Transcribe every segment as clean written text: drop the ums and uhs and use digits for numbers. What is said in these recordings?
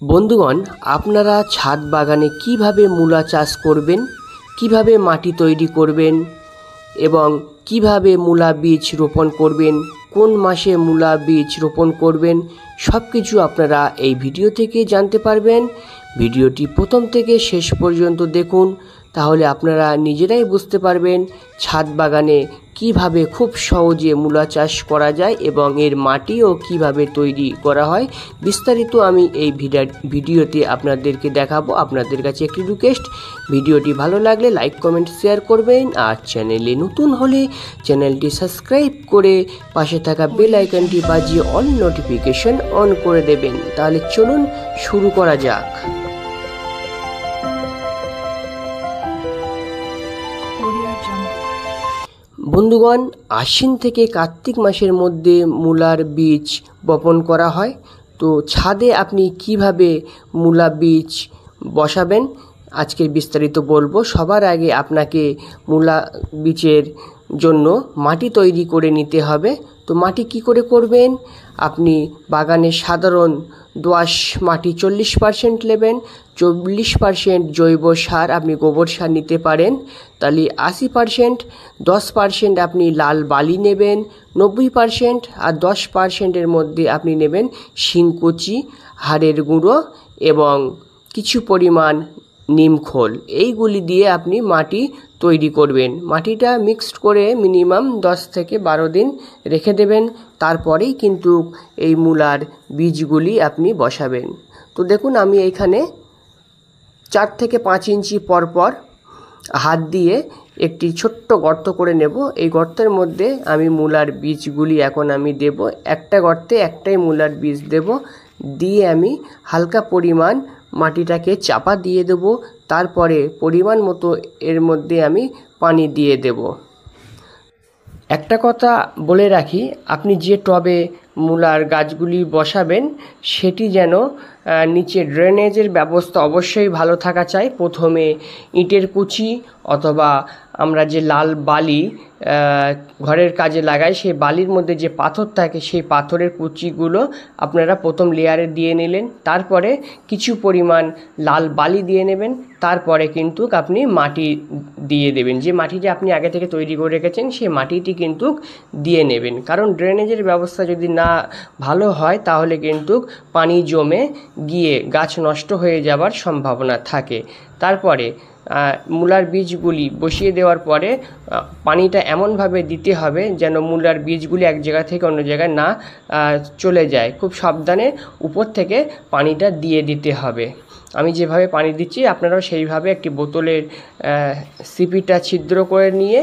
বন্ধুগণ, আপনারা ছাদ বাগানে কিভাবে মূলা চাষ করবেন, কিভাবে মাটি তৈরি করবেন এবং কিভাবে মূলা বীজ রোপণ করবেন, কোন মাসে মূলা বীজ রোপণ করবেন, সব কিছু আপনারা এই ভিডিও থেকে জানতে পারবেন। ভিডিওটি প্রথম থেকে শেষ পর্যন্ত দেখুন, তাহলে আপনারা নিজেরাই বুঝতে পারবেন ছাদ বাগানে কিভাবে খুব সহজে মূলা চাষ করা যায় এবং এর মাটিও কিভাবে তৈরি করা হয়। বিস্তারিত আমি এই ভিডিওতে আপনাদেরকে দেখাবো। আপনাদের কাছে একটি রিকোয়েস্ট, ভিডিওটি ভালো লাগলে লাইক কমেন্ট শেয়ার করবেন, আর চ্যানেলে নতুন হলে চ্যানেলটি সাবস্ক্রাইব করে পাশে থাকা বেল আইকনটি বাজিয়ে অল নোটিফিকেশন অন করে দেবেন। তাহলে চলুন শুরু করা যাক। বন্ধুগণ, আশ্বিন থেকে কার্তিক মাসের মধ্যে মূলার বীজ বপন করা হয়। তো ছাদে আপনি কিভাবে মূলা বীজ বসাবেন আজকে বিস্তারিত বলবো। সবার আগে আপনাকে মূলা বীজের জন্য মাটি তৈরি করে নিতে হবে। তো মাটি কি করে করবেন? আপনি বাগানে সাধারণ দোআঁশ মাটি 40% নেবেন, 40% জৈব সার, আপনি গোবর সার নিতে পারেন। তাহলে 80%, 10% আপনি লাল বালি নেবেন, 90% আর 10%-এর মধ্যে আপনি নেবেন শিংকুচি, হাড়ের গুঁড়ো এবং কিছু পরিমাণ নিমখোল। এইগুলি দিয়ে আপনি মাটি তৈরি করবেন। মাটিটা মিক্সড করে মিনিমাম 10 থেকে 12 দিন রেখে দেবেন। তারপরেই কিন্তু এই মূলার বীজগুলি আপনি বসাবেন। তো দেখুন, আমি এইখানে 4 থেকে 5 ইঞ্চি পরপর হাত দিয়ে একটি ছোট্ট গর্ত করে নেব। এই গর্তের মধ্যে আমি মূলার বীজগুলি এখন আমি দেব। একটা গর্তে একটাই মূলার বীজ দেব, দিয়ে আমি হালকা পরিমাণ মাটিটাকে চাপা দিয়ে দেব। তারপরে পরিমাণ মতো এর মধ্যে আমি পানি দিয়ে দেব। একটা কথা বলে রাখি, আপনি যে টবে মূলার গাছগুলি বসাবেন সেটি যেন নিচে ড্রেনেজের ব্যবস্থা অবশ্যই ভালো থাকা চাই। প্রথমে ইটের কুচি অথবা আমরা যে লাল বালি ঘরের কাজে লাগাই, সেই বালির মধ্যে যে পাথর থাকে সেই পাথরের কুচিগুলো আপনারা প্রথম লেয়ারে দিয়ে নিলেন। তারপরে কিছু পরিমাণ লাল বালি দিয়ে নেবেন। তারপরে কিন্তু আপনি মাটি দিয়ে দেবেন। যে মাটিটা আপনি আগে থেকে তৈরি করে রেখেছেন সেই মাটিটি কিন্তু দিয়ে নেবেন। কারণ ড্রেনেজের ব্যবস্থা যদি না ভালো হয় তাহলে কিন্তু পানি জমে গিয়ে গাছ নষ্ট হয়ে যাবার সম্ভাবনা থাকে। তারপরে মূলার বীজগুলি বসিয়ে দেওয়ার পরে পানিটা এমনভাবে দিতে হবে যেন মূলার বীজগুলি এক জায়গা থেকে অন্য জায়গায় না চলে যায়। খুব সাবধানে উপর থেকে পানিটা দিয়ে দিতে হবে। আমি যেভাবে পানি দিচ্ছি আপনারাও সেইভাবে একটি বোতলের সিপিটা ছিদ্র করে নিয়ে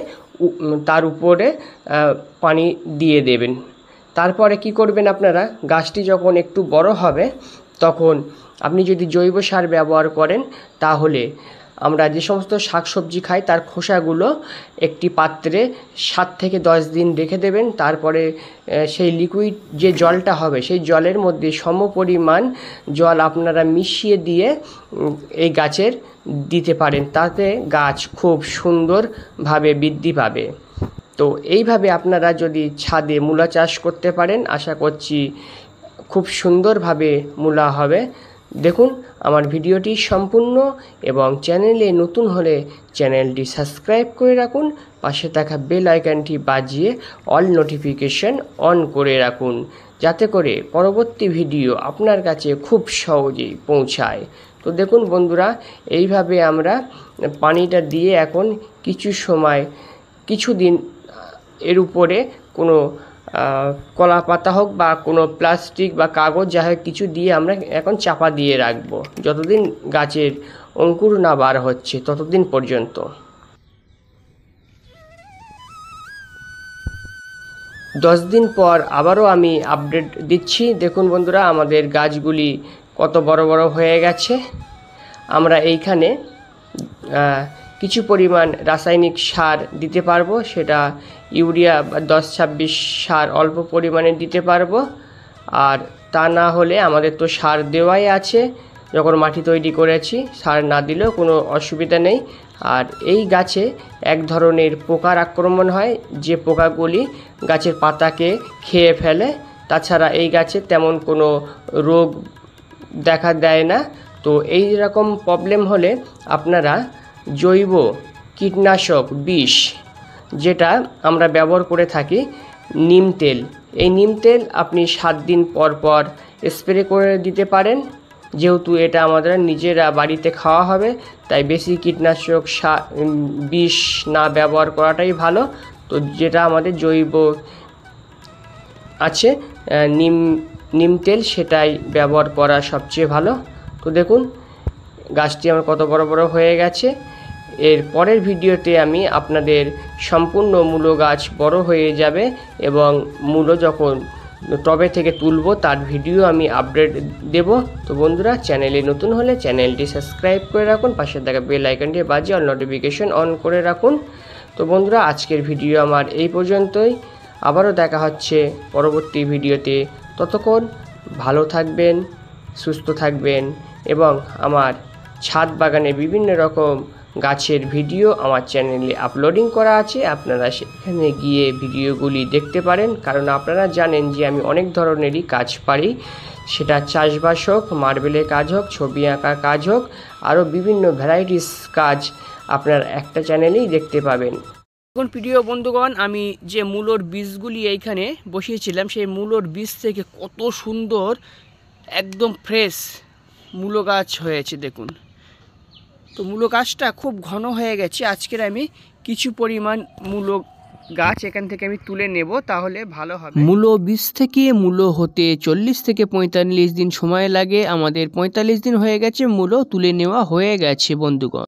তার উপরে পানি দিয়ে দেবেন। তারপরে কি করবেন, আপনারা গাছটি যখন একটু বড় হবে তখন আপনি যদি জৈব সার ব্যবহার করেন তাহলে আমরা যে সমস্ত শাকসবজি খাই তার খোসাগুলো একটি পাত্রে 7 থেকে 10 দিন রেখে দেবেন। তারপরে সেই লিকুইড যে জলটা হবে সেই জলের মধ্যে সমপরিমাণ জল আপনারা মিশিয়ে দিয়ে এই গাছের দিতে পারেন। তাতে গাছ খুব সুন্দরভাবে বৃদ্ধি পাবে। তো এইভাবে আপনারা যদি ছাদে মূলা চাষ করতে পারেন, আশা করছি খুব সুন্দরভাবে মূলা হবে। দেখুন আমার ভিডিওটি সম্পূর্ণ, এবং চ্যানেলে নতুন হলে চ্যানেলটি সাবস্ক্রাইব করে রাখুন, পাশে থাকা বেল আইকনটি বাজিয়ে অল নোটিফিকেশন অন করে রাখুন, যাতে করে পরবর্তী ভিডিও আপনার কাছে খুব সহজেই পৌঁছায়। তো দেখুন বন্ধুরা, এইভাবে আমরা পানিটা দিয়ে এখন কিছুদিন এর উপরে কোনো কলা পাতা হোক বা কোনো প্লাস্টিক বা কাগজ যা হোক কিছু দিয়ে আমরা এখন চাপা দিয়ে রাখবো, যতদিন গাছের অঙ্কুর না বার হচ্ছে ততদিন পর্যন্ত। 10 দিন পর আবারও আমি আপডেট দিচ্ছি। দেখুন বন্ধুরা, আমাদের গাছগুলি কত বড় বড় হয়ে গেছে। আমরা এইখানে কিছু পরিমাণ রাসায়নিক সার দিতে পারবো, সেটা ইউরিয়া বা 10-26 সার অল্প পরিমাণে দিতে পারবো। আর তা না হলে আমাদের তো সার দেওয়াই আছে, যখন মাটি তৈরি করেছি সার না দিলেও কোনো অসুবিধা নেই। আর এই গাছে এক ধরনের পোকার আক্রমণ হয়, যে পোকাগুলি গাছের পাতাকে খেয়ে ফেলে। তাছাড়া এই গাছে তেমন কোনো রোগ দেখা দেয় না। তো এই রকম প্রবলেম হলে আপনারা জৈব কীটনাশক বিষ যেটা আমরা ব্যবহার করে থাকি নিম তেল, এই নিম তেল আপনি 7 দিন পর পর স্প্রে করে দিতে পারেন। যেহেতু এটা আমাদের নিজেরা বাড়িতে খাওয়া হবে, তাই বেশি কীটনাশক বিষ না ব্যবহার করাটাই ভালো। তো যেটা আমাদের জৈব আছে নিম তেল, সেটাই ব্যবহার করা সবচেয়ে ভালো। তো দেখুন গাছটি আমার কত বড় বড় হয়ে গেছে। এর পরের ভিডিওতে আমি আপনাদের সম্পূর্ণ মূলো গাছ বড় হয়ে যাবে এবং মূলো যখন টবে থেকে তুলবো তার ভিডিও আমি আপডেট দেব। তো বন্ধুরা, চ্যানেলে নতুন হলে চ্যানেলটি সাবস্ক্রাইব করে রাখুন, পাশে থাকা বেল আইকনটি বাজিয়ে অল নোটিফিকেশন অন করে রাখুন। তো বন্ধুরা, আজকের ভিডিও আমার এই পর্যন্তই। আবারও দেখা হচ্ছে পরবর্তী ভিডিওতে। ততক্ষণ ভালো থাকবেন, সুস্থ থাকবেন এবং আমার ছাদ বাগানে বিভিন্ন রকম গাছের ভিডিও আমার চ্যানেলে আপলোডিং করা আছে, আপনারা সেখানে গিয়ে ভিডিওগুলি দেখতে পারেন। কারণ আপনারা জানেন যে আমি অনেক ধরনেরই কাজ পারি, সেটা চাষবাস হোক, মার্বেলের কাজ হোক, ছবি আঁকার কাজ হোক, আরও বিভিন্ন ভ্যারাইটিস কাজ আপনার একটা চ্যানেলেই দেখতে পাবেন। এখন প্রিয় বন্ধুগণ, আমি যে মূলোর বীজগুলি এইখানে বসিয়েছিলাম, সেই মূলোর বীজ থেকে কত সুন্দর একদম ফ্রেশ মূলো গাছ হয়েছে দেখুন। তো মূলো গাছটা খুব ঘন হয়ে গেছে। আজকের আমি কিছু পরিমাণ মূলো গাছ এখান থেকে আমি তুলে নেব, তাহলে ভালো হবে। মূলো বীজ থেকে মূলো হতে 40 থেকে 45 দিন সময় লাগে। আমাদের 45 দিন হয়ে গেছে, মূলো তুলে নেওয়া হয়ে গেছে বন্ধুগণ।